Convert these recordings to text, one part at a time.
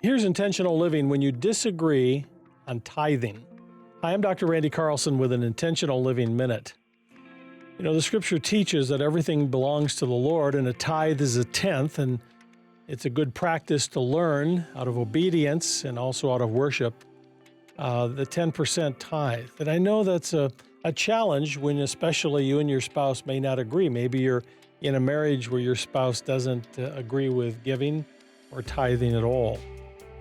Here's intentional living when you disagree on tithing. Hi, I'm Dr. Randy Carlson with an Intentional Living Minute. You know, the scripture teaches that everything belongs to the Lord, and a tithe is a tenth, and it's a good practice to learn out of obedience and also out of worship, the 10% tithe. And I know that's a challenge when especially you and your spouse may not agree. Maybe you're in a marriage where your spouse doesn't agree with giving or tithing at all.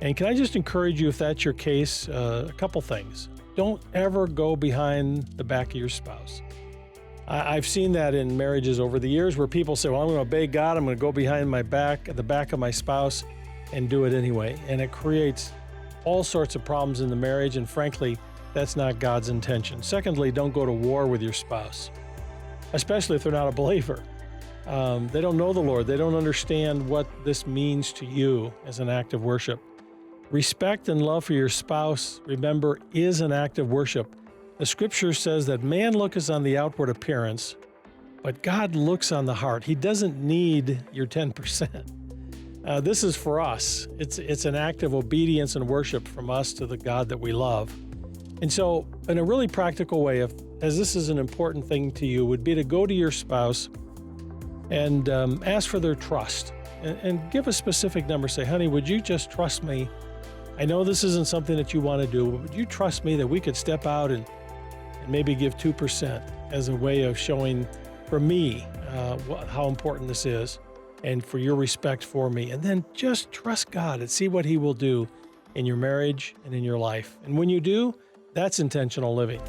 And can I just encourage you, if that's your case, a couple things. Don't ever go behind the back of your spouse. I've seen that in marriages over the years where people say, well, I'm going to obey God. I'm going to go behind my back, the back of my spouse, and do it anyway. And it creates all sorts of problems in the marriage. And frankly, that's not God's intention. Secondly, don't go to war with your spouse, especially if they're not a believer. They don't know the Lord. They don't understand what this means to you as an act of worship. Respect and love for your spouse, remember, is an act of worship. The scripture says that man looketh on the outward appearance, but God looks on the heart. He doesn't need your 10%. This is for us. It's an act of obedience and worship from us to the God that we love. And so, in a really practical way, as this is an important thing to you, would be to go to your spouse and ask for their trust and give a specific number. Say, honey, would you just trust me? I know this isn't something that you want to do, but would you trust me that we could step out and maybe give 2% as a way of showing for me how important this is and for your respect for me? And then just trust God and see what He will do in your marriage and in your life. And when you do, that's intentional living.